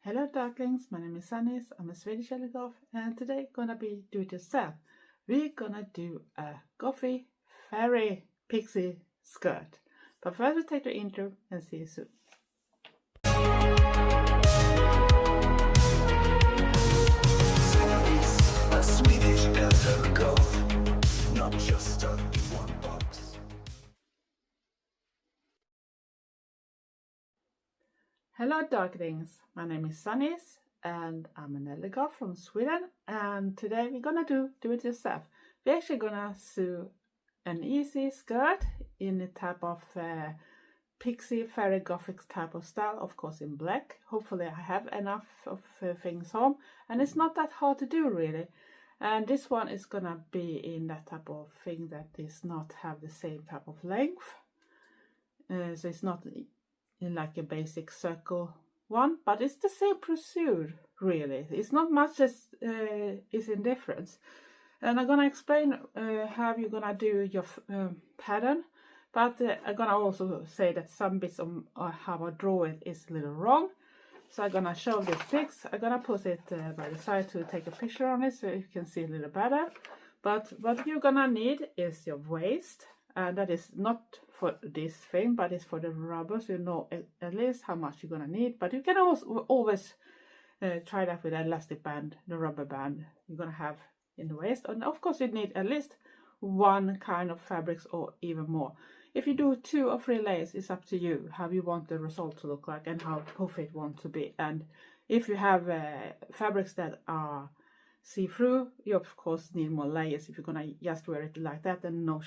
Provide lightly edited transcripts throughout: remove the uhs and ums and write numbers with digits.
Hello darklings, my name is Sanniz, I'm a Swedish Eldergoth, and today gonna be do it yourself. We're gonna do a Gothic fairy pixie skirt. But first we'll take the intro and see you soon. Sanniz, a Swedish Eldergoth, not just a one box. Hello darklings, my name is Sanniz and I'm an Eldergoth from Sweden, and today we're gonna do it yourself. We're actually gonna sew an easy skirt in a type of pixie fairy Gothic type of style, of course in black. Hopefully I have enough of things home, and it's not that hard to do really. And this one is gonna be in that type of thing that is not have the same type of length, so it's not in like a basic circle one, but it's the same procedure really. It's not much as is in difference, and I'm gonna explain how you're gonna do your pattern. But I'm gonna also say that some bits of how I draw it is a little wrong. So I'm gonna show these pics. I'm gonna put it by the side to take a picture on it so you can see a little better. But what you're gonna need is your waist. And that is not for this thing, but it's for the rubber, so you know at least how much you're gonna need. But you can always try that with the elastic band, the rubber band you're gonna have in the waist. And of course you need at least one kind of fabrics or even more. If you do 2 or 3 layers, it's up to you how you want the result to look like and how puffy it want to be. And if you have fabrics that are see-through, you of course need more layers. If you're gonna just wear it like that, then no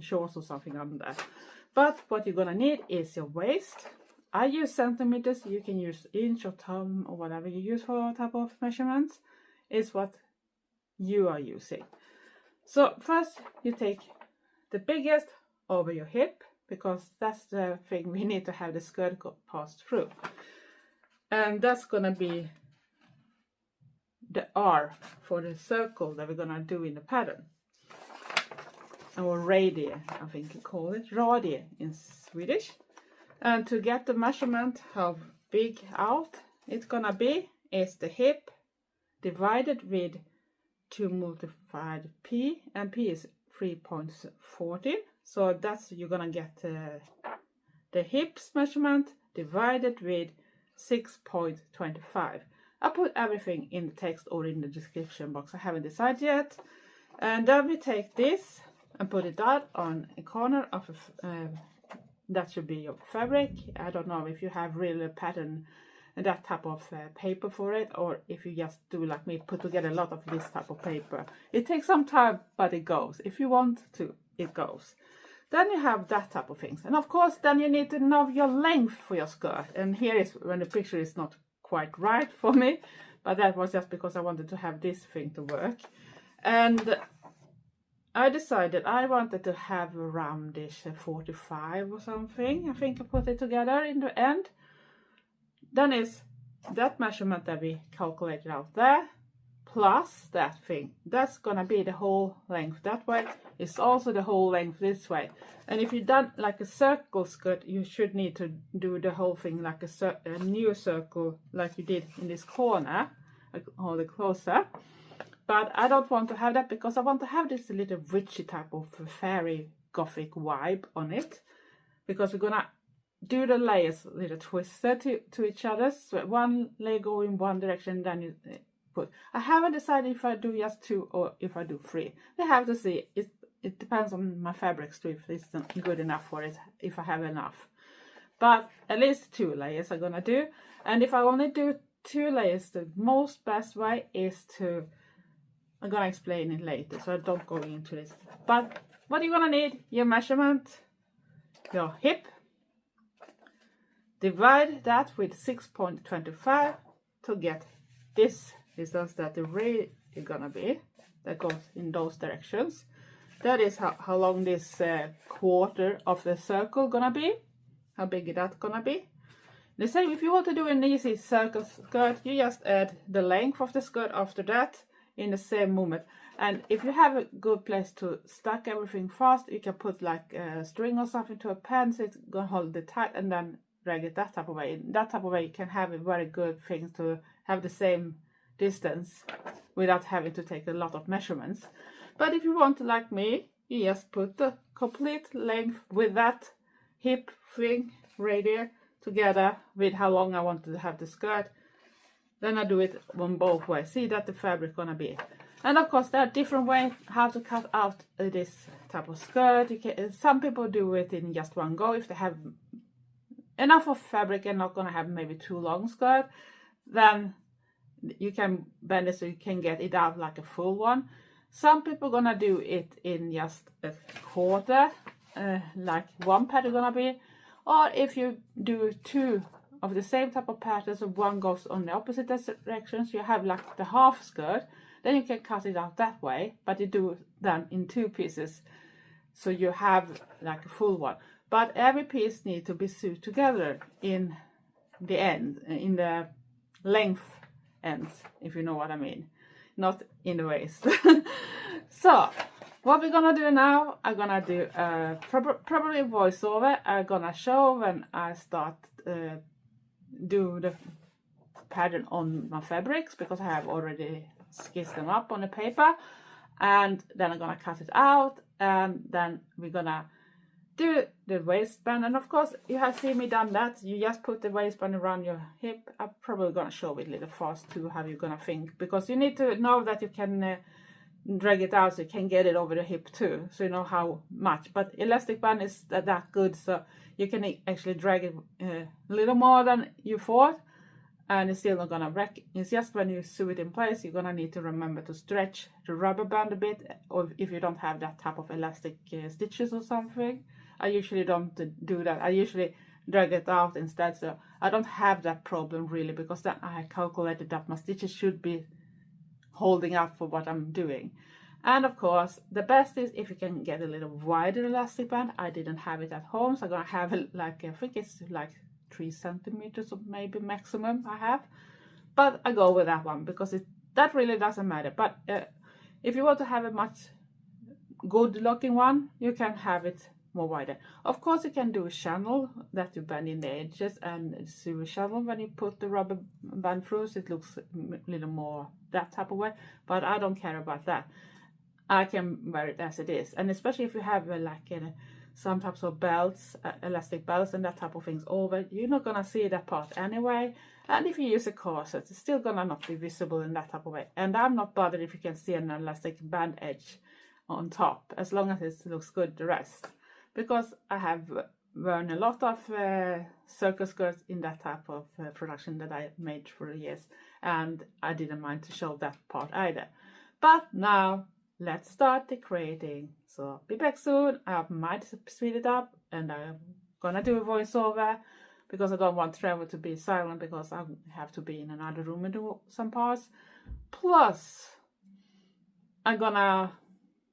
shorts or something under that. But what you're gonna need is your waist. I use centimeters. You can use inch or thumb or whatever you use for type of measurements. Is what you are using. So first you take the biggest over your hip, because that's the thing we need to have the skirt pass through, and that's gonna be the R for the circle that we're gonna do in the pattern, or radii, I think you call it, radii in Swedish. And to get the measurement how big out it's gonna be is the hip divided with 2 multiplied P, and P is 3.14. So that's you're gonna get the hips measurement divided with 6.25. I put everything in the text or in the description box. I haven't decided yet. And then we take this and put it out on a corner of that should be your fabric. I don't know if you have really a pattern and that type of paper for it, or if you just do like me, put together a lot of this type of paper. It takes some time, but it goes. If you want to, it goes. Then you have that type of things. And of course, then you need to know your length for your skirt. And here is when the picture is not quite right for me, but that was just because I wanted to have this thing to work. And I decided I wanted to have a roundish 45 or something. I think I put it together in the end. Then is that measurement that we calculated out there, plus that thing. That's gonna be the whole length that way. It's also the whole length this way. And if you've done like a circle skirt, you should need to do the whole thing like a new circle like you did in this corner, or the closer. But I don't want to have that, because I want to have this little witchy type of fairy Gothic vibe on it, because we're gonna do the layers a little twisted to each other. So one layer go in one direction, then you put. I haven't decided if I do just 2 or if I do 3. We have to see. It depends on my fabrics too, if it's not good enough for it, if I have enough. But at least 2 layers I'm gonna do. And if I only do 2 layers, the most best way is to, I'm gonna explain it later, so I don't go into this. But what you're gonna need, your measurement, your hip, divide that with 6.25 to get this distance that the ray is gonna be, that goes in those directions. That is how long this quarter of the circle gonna be, how big is that gonna be. The same if you want to do an easy circle skirt, you just add the length of the skirt after that in the same moment. And if you have a good place to stack everything fast, you can put like a string or something to a pen, so it's gonna hold it tight, and then drag it that type of way. That type of way you can have a very good thing to have the same distance without having to take a lot of measurements. But if you want to, like me, you just put the complete length with that hip thing right there together with how long I want to have the skirt. Then I do it on both ways. See that the fabric gonna be. And of course there are different ways how to cut out this type of skirt. Some people do it in just one go. If they have enough of fabric and not gonna have maybe too long skirt, then you can bend it so you can get it out like a full one. Some people gonna do it in just a quarter, like one pattern gonna be. Or if you do two of the same type of patterns and one goes on the opposite directions, you have like the half skirt, then you can cut it out that way, but you do them in two pieces, so you have like a full one. But every piece needs to be sewed together in the end, in the length ends, if you know what I mean, not in the waist. So what we're gonna do now, I'm gonna do probably a voiceover. I'm gonna show when I start do the pattern on my fabrics, because I have already sketched them up on the paper, and then I'm gonna cut it out, and then we're gonna do the waistband. And of course you have seen me done that. You just put the waistband around your hip. I'm probably gonna show it a little fast too, how you're gonna think, because you need to know that you can drag it out so you can get it over the hip too, so you know how much. But elastic band is that good, so you can actually drag it a little more than you thought, and it's still not gonna wreck. It's just when you sew it in place, you're gonna need to remember to stretch the rubber band a bit, or if you don't have that type of elastic stitches or something. I usually don't do that. I usually drag it out instead, so I don't have that problem really, because then I calculated that my stitches should be holding up for what I'm doing. And of course the best is if you can get a little wider elastic band. I didn't have it at home, so I'm gonna have it like, I think it's like 3 centimeters or maybe maximum I have, but I go with that one because that really doesn't matter. But if you want to have a much good looking one, you can have it more wider. Of course you can do a channel that you bend in the edges and sew a channel when you put the rubber band through, so it looks a little more that type of way, but I don't care about that. I can wear it as it is. And especially if you have some types of belts, elastic belts and that type of things over, you're not gonna see that part anyway. And if you use a corset, it's still gonna not be visible in that type of way. And I'm not bothered if you can see an elastic band edge on top, as long as it looks good the rest. Because I have worn a lot of circle skirts in that type of production that I made for years, and I didn't mind to show that part either. But now let's start decorating. So be back soon. I might speed it up, and I'm gonna do a voiceover because I don't want Trevor to be silent, because I have to be in another room and do some parts. Plus I'm gonna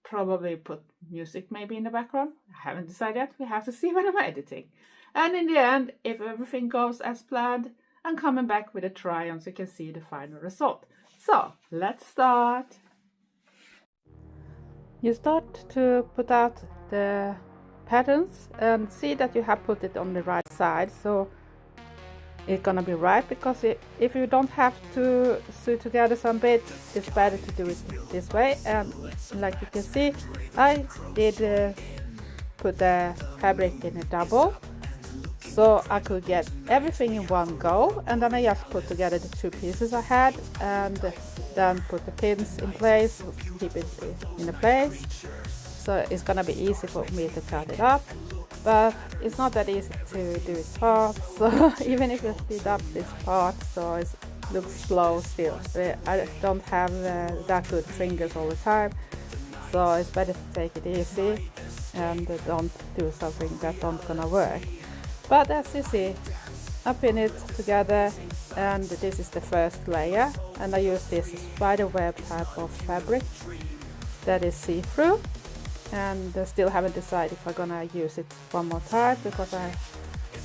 probably put music maybe in the background. I haven't decided yet. We have to see when I'm editing. And in the end, if everything goes as planned, I'm coming back with a try on so you can see the final result. So let's start. You start to put out the patterns and see that you have put it on the right side, so it's gonna be right, because if you don't have to sew together some bits, it's better to do it this way. And like you can see, I did put the fabric in a double, so I could get everything in one go, and then I just put together the two pieces I had, and then put the pins in place, keep it in a place, so it's gonna be easy for me to cut it up. But it's not that easy to do it fast, so even if you speed up this part, so it looks slow still. I don't have that good fingers all the time, so it's better to take it easy and don't do something that don't gonna work. But as you see, I pin it together, and this is the first layer, and I use this spider web type of fabric that is see-through. And I still haven't decided if I'm gonna use it one more time, because I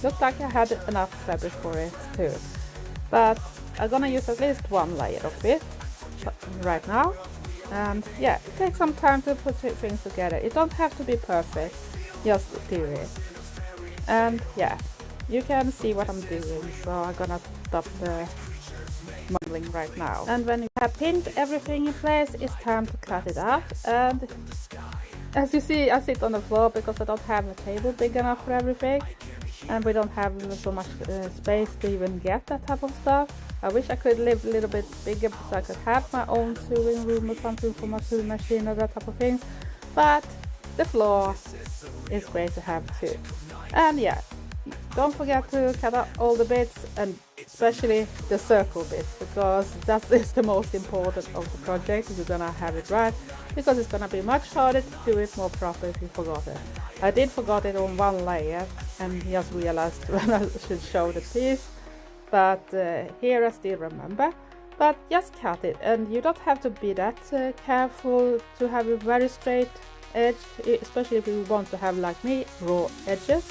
looked like I had enough fabric for it too. But I'm gonna use at least one layer of it right now. And yeah, it takes some time to put things together. It don't have to be perfect, just do it. And yeah, you can see what I'm doing, so I'm gonna stop the mumbling right now. And when you have pinned everything in place, it's time to cut it up. And as you see, I sit on the floor because I don't have a table big enough for everything, and we don't have so much space to even get that type of stuff. I wish I could live a little bit bigger so I could have my own sewing room or something for my sewing machine or that type of things, but the floor is great to have too. And yeah, don't forget to cut out all the bits, and especially the circle bits, because that is the most important of the project if you're gonna have it right, because it's gonna be much harder to do it more proper if you forgot it. I did forget it on one layer and just realized when I should show the piece, but here I still remember. But just cut it, and you don't have to be that careful to have a very straight edge, especially if you want to have, like me, raw edges.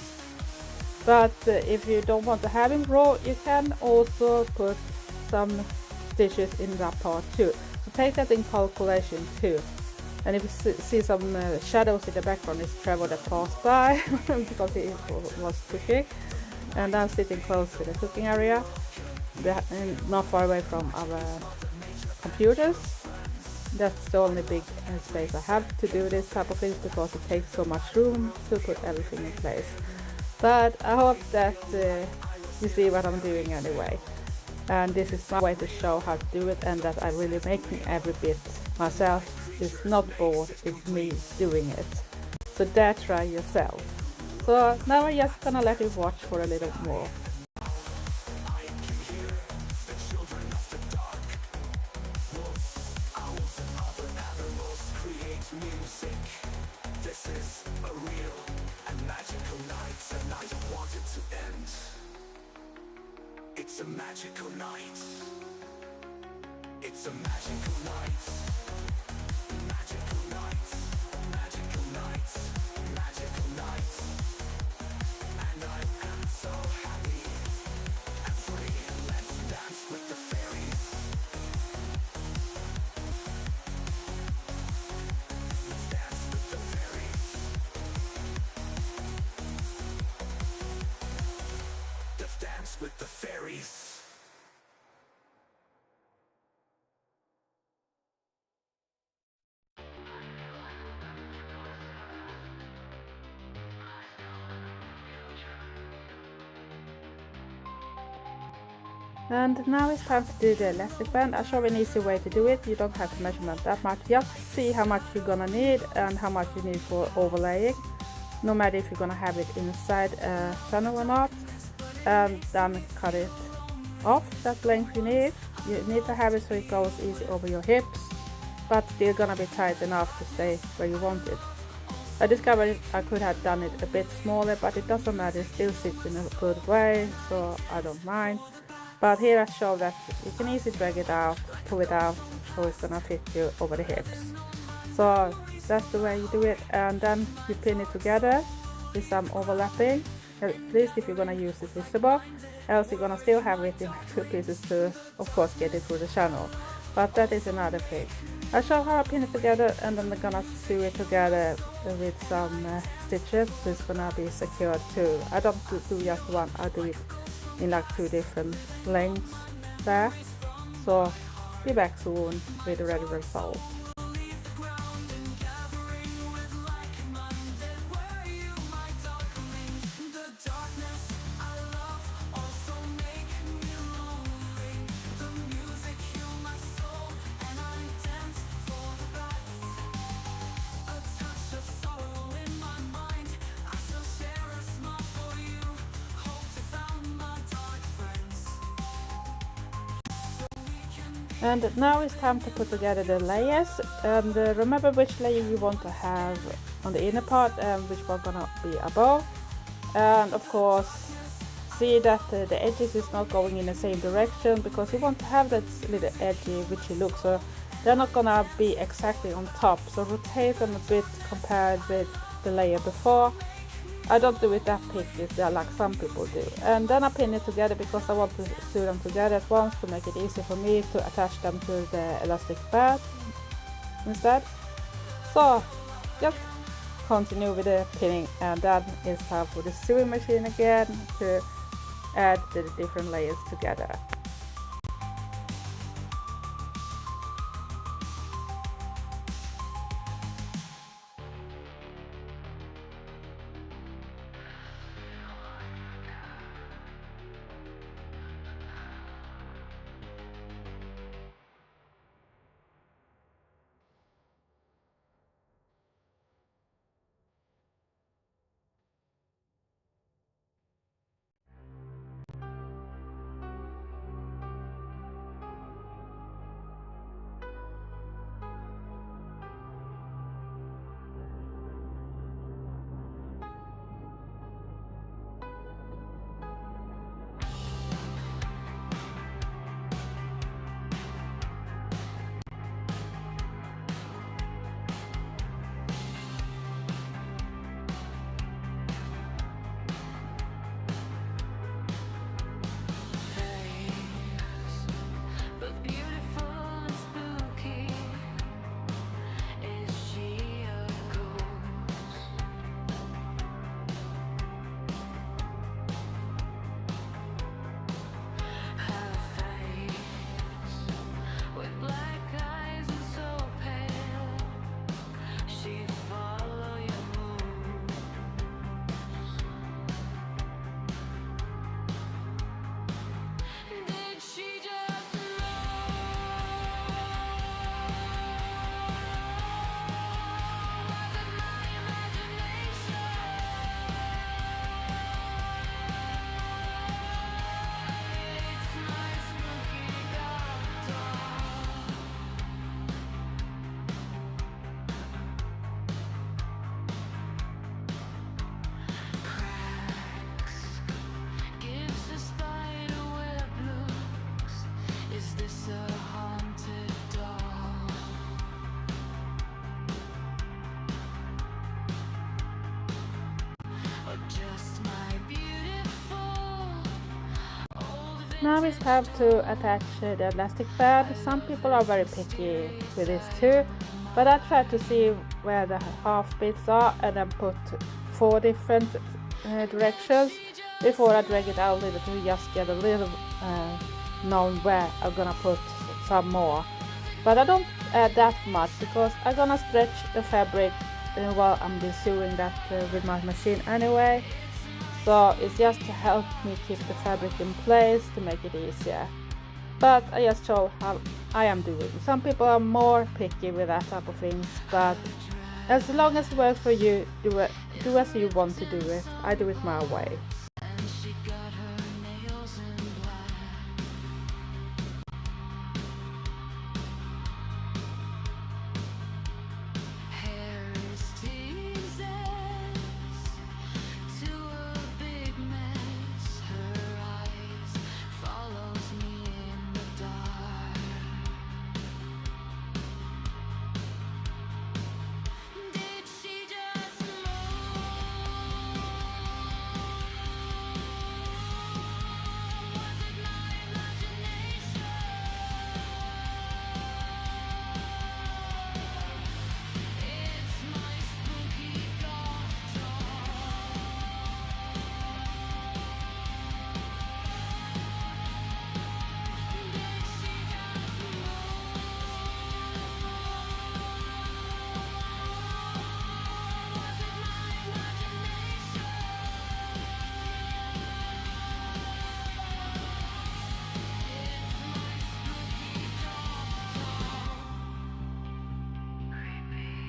But if you don't want to have it raw, you can also put some stitches in that part too. So take that in calculation too. And if you see some shadows in the background, it's Trevor that passed by because he was cooking. And I'm sitting close to the cooking area, not far away from our computers. That's the only big space I have to do this type of things, because it takes so much room to put everything in place. But I hope that you see what I'm doing anyway. And this is my way to show how to do it, and that I'm really making every bit myself. It's not bored, it's me doing it. So there, try yourself. So now I'm just gonna let you watch for a little more. This is a real and magical night, and I don't want it to end. It's a magical night. It's a magical night. Magical night. Magical night. Magical night. And I am so happy and free. Let's dance with the fairies. Let's dance with the fairies. Let's dance with the fairies. And now it's time to do the elastic band. I'll show an easy way to do it. You don't have to measure that much. Just see how much you're gonna need and how much you need for overlaying, no matter if you're gonna have it inside a channel or not. And then cut it off that length you need. You need to have it so it goes easy over your hips, but still gonna be tight enough to stay where you want it. I discovered I could have done it a bit smaller, but it doesn't matter, it still sits in a good way, so I don't mind. But here I show that you can easily drag it out, pull it out, so it's gonna fit you over the hips. So that's the way you do it, and then you pin it together with some overlapping, at least if you're gonna use it visible, else you're gonna still have it in two pieces to, of course, get it through the channel. But that is another thing. I'll show how I pin it together, and then I'm gonna sew it together with some stitches, so it's gonna be secured too. I don't do just one, I do it in like two different lengths there. So be back soon with the ready result. And now it's time to put together the layers, and remember which layer you want to have on the inner part and which one gonna be above. And of course see that the edges is not going in the same direction, because you want to have that little edgy witchy look, so they're not gonna be exactly on top. So rotate them a bit compared with the layer before. I don't do it that picky like some people do. And then I pin it together because I want to sew them together at once to make it easy for me to attach them to the elastic band instead. So just continue with the pinning, and then it's time for the sewing machine again to add the different layers together. But beautiful and spooky. Is she a ghost? Her face with black eyes and so pale. She follow your moves. Did she just gives a spider web looks? Is this a haunted doll? Or just my beautiful old Now it's time to attach the elastic band. Some people are very picky with this too, but I try to see where the half bits are and then put 4 different directions before I drag it out a little to just get a little known where I'm gonna put some more. But I don't add that much because I'm gonna stretch the fabric while I'm sewing that with my machine anyway. So it's just to help me keep the fabric in place to make it easier. But I just show how I am doing. Some people are more picky with that type of things, but as long as it works for you, do as you want to do it. I do it my way. and she got her nails in black. Hair is teases to a big mess. Her eyes follows me in the dark. Did she just move? Was it my imagination? It's my spooky goth doll. Did she just move? Was it my imagination? It's my spooky goth doll. Creepy,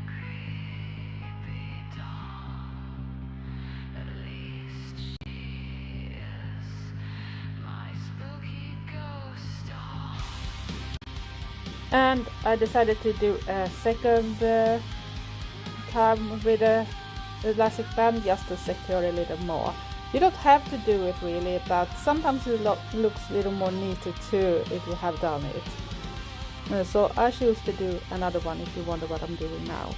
creepy doll. At least she is my spooky ghost doll. And I decided to do a second time with the elastic band just to secure a little more. You don't have to do it really, but sometimes it looks a little more neater too if you have done it. So I choose to do another one if you wonder what I'm doing now.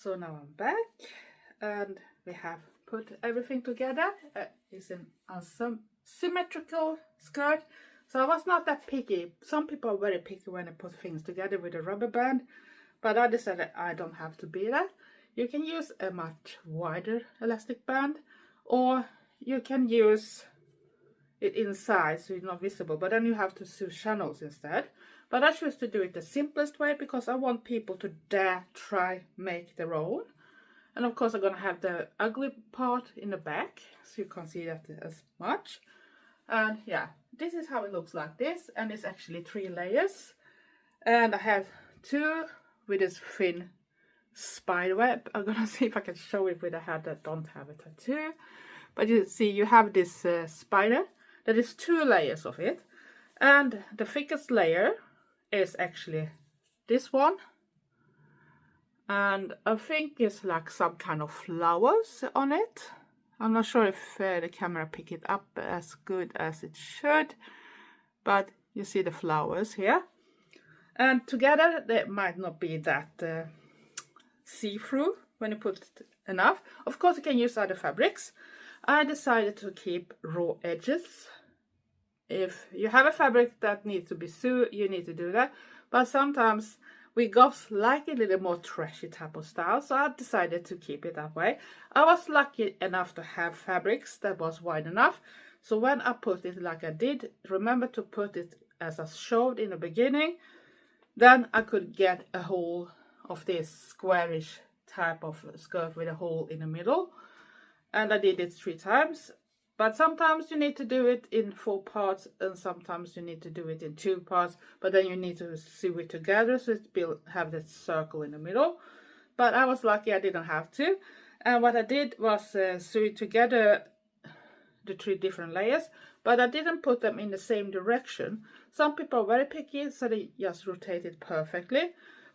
So now I'm back and we have put everything together. It's an awesome symmetrical skirt. So I was not that picky. Some people are very picky when they put things together with a rubber band, but I decided I don't have to be that. You can use a much wider elastic band, or you can use it inside so it's not visible, but then you have to sew channels instead. But I choose to do it the simplest way because I want people to dare try make their own. And of course I'm gonna have the ugly part in the back so you can't see that as much. And yeah, this is how it looks like this, and it's actually 3 layers. And I have 2 with this thin spider web. I'm gonna see if I can show it with a hat that don't have a tattoo. But you see, you have this spider. There is 2 layers of it, and the thickest layer is actually this one, and I think it's like some kind of flowers on it. I'm not sure if the camera pick it up as good as it should, but you see the flowers here, and together they might not be that see-through when you put enough. Of course you can use other fabrics. I decided to keep raw edges. If you have a fabric that needs to be sewed, you need to do that. But sometimes we Goths like a little more trashy type of style, so I decided to keep it that way. I was lucky enough to have fabrics that was wide enough. So when I put it like I did, remember to put it as I showed in the beginning, then I could get a hole of this squarish type of skirt with a hole in the middle. And I did it 3 times. But sometimes you need to do it in 4 parts, and sometimes you need to do it in 2 parts, but then you need to sew it together so it will have that circle in the middle. But I was lucky I didn't have to. And what I did was sew it together, the 3 different layers, but I didn't put them in the same direction. Some people are very picky, so they just rotate it perfectly.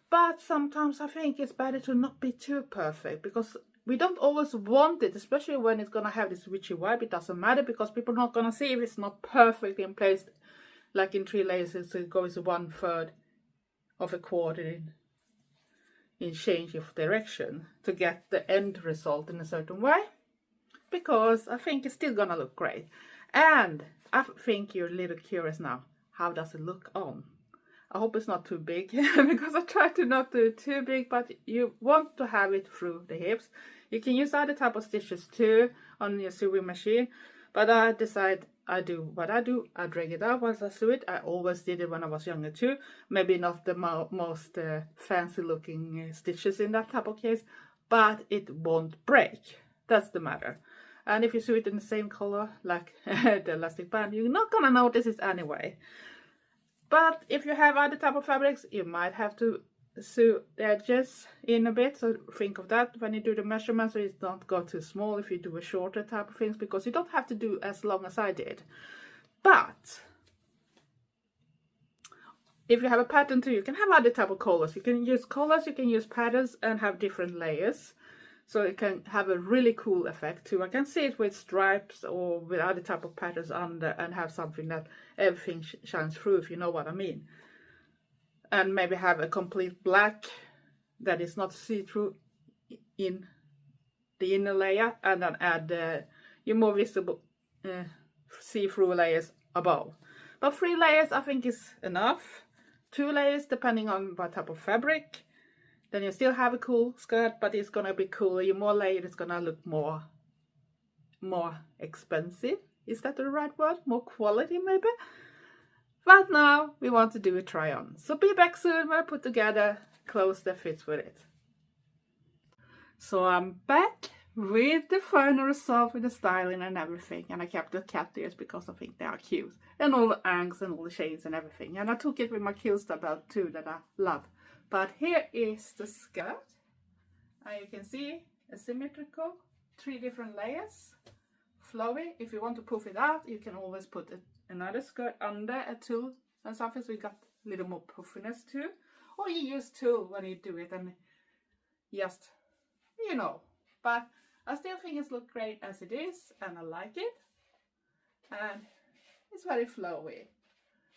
But sometimes I think it's better to not be too perfect, because we don't always want it, especially when it's gonna have this witchy vibe. It doesn't matter because people are not gonna see if it's not perfectly in place, like in 3 layers. So it goes 1/3 of a quarter in change of direction to get the end result in a certain way, because I think it's still gonna look great. And I think you're a little curious now, how does it look on? I hope it's not too big because I try to not do it too big, but you want to have it through the hips. You can use other type of stitches too on your sewing machine, but I decide I do what I do. I drag it out once I sew it. I always did it when I was younger too. Maybe not the most fancy looking stitches in that type of case, but it won't break. That's the matter. And if you sew it in the same color like the elastic band, you're not gonna notice it anyway. But if you have other type of fabrics, you might have to sew the edges in a bit. So think of that when you do the measurements, so it don't go too small if you do a shorter type of things, because you don't have to do as long as I did. But if you have a pattern too, you can have other type of colors. You can use colors, you can use patterns and have different layers. So it can have a really cool effect too. I can see it with stripes or with other type of patterns under, and have something that everything shines through, if you know what I mean. And maybe have a complete black that is not see-through in the inner layer, and then add your more visible see-through layers above. But 3 layers I think is enough. 2 layers depending on what type of fabric. Then you still have a cool skirt, but it's gonna be cooler. You're more layered, it's gonna look more expensive. Is that the right word? More quality maybe? But now we want to do a try on. So be back soon when I put together clothes that fits with it. So I'm back with the final result with the styling and everything. And I kept the cat ears because I think they are cute. And all the angs and all the chains and everything. And I took it with my Kilster belt too that I love. But here is the skirt, and you can see a symmetrical 3 different layers, flowy. If you want to puff it out, you can always put another skirt under a tulle and something, so you got a little more puffiness too. Or you use tulle when you do it, and just, you know. But I still think it looks great as it is, and I like it. And it's very flowy.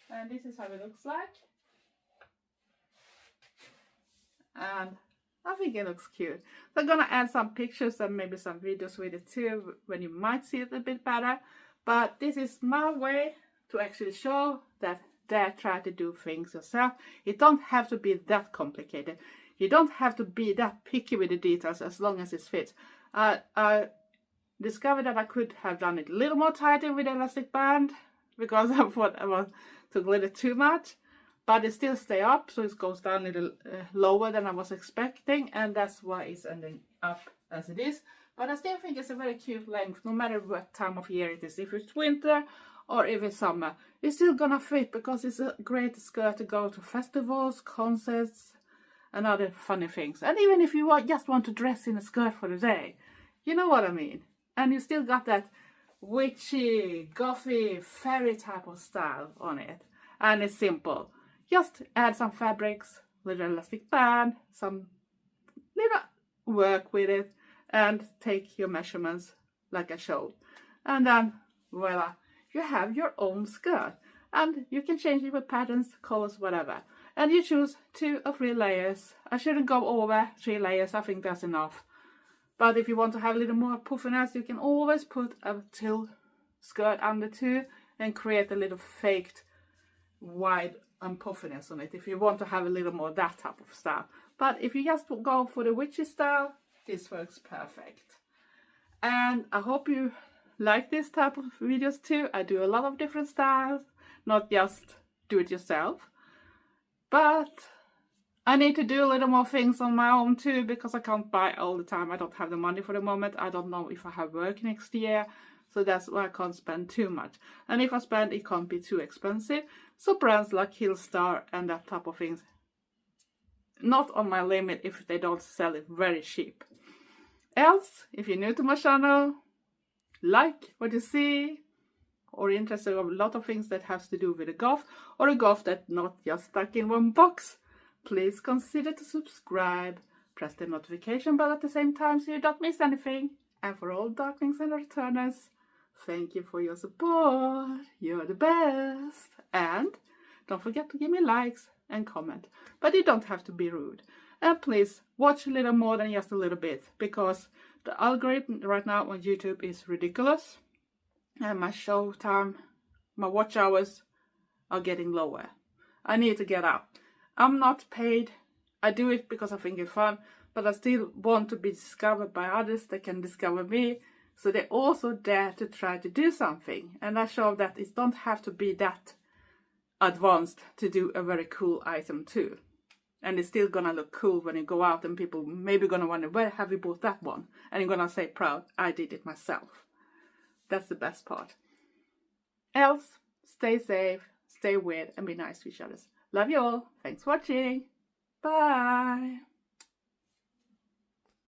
And this is how it looks like. And I think it looks cute. So I'm gonna add some pictures and maybe some videos with it too, when you might see it a bit better. But this is my way to actually show that dare try to do things yourself. It don't have to be that complicated. You don't have to be that picky with the details as long as it fits. I discovered that I could have done it a little more tighter with elastic band because I thought I took a little too much. But it still stay up, so it goes down a little lower than I was expecting, and that's why it's ending up as it is. But I still think it's a very cute length, no matter what time of year it is. If it's winter or if it's summer, it's still gonna fit because it's a great skirt to go to festivals, concerts, and other funny things. And even if you just want to dress in a skirt for the day, you know what I mean. And you still got that witchy, gothy, fairy type of style on it, and it's simple. Just add some fabrics, little elastic band, some little work with it, and take your measurements like I showed. And then, voila, you have your own skirt. And you can change it with patterns, colors, whatever. And you choose 2 or 3 layers. I shouldn't go over 3 layers, I think that's enough. But if you want to have a little more puffiness, you can always put a till skirt under 2 and create a little faked wide and puffiness on it if you want to have a little more that type of style. But if you just go for the witchy style, this works perfect. And I hope you like this type of videos too. I do a lot of different styles, not just do it yourself, but I need to do a little more things on my own too, because I can't buy all the time. I don't have the money for the moment. I don't know if I have work next year. So that's why I can't spend too much. And if I spend, it can't be too expensive. So brands like Hillstar and that type of things, not on my limit if they don't sell it very cheap. Else, if you're new to my channel, like what you see, or interested in a lot of things that has to do with a goth, or a goth that's not just stuck in one box, please consider to subscribe. Press the notification bell at the same time so you don't miss anything. And for all darklings and returners, thank you for your support. You're the best. And don't forget to give me likes and comment. But you don't have to be rude. And please watch a little more than just a little bit, because the algorithm right now on YouTube is ridiculous. And my show time, my watch hours are getting lower. I need to get up. I'm not paid. I do it because I think it's fun. But I still want to be discovered by others that can discover me, so they also dare to try to do something. And I show that it don't have to be that advanced to do a very cool item too. And it's still gonna look cool when you go out and people maybe gonna wonder, where have you bought that one? And you're gonna say proud, I did it myself. That's the best part. Else, stay safe, stay weird, and be nice to each other. Love you all. Thanks for watching. Bye.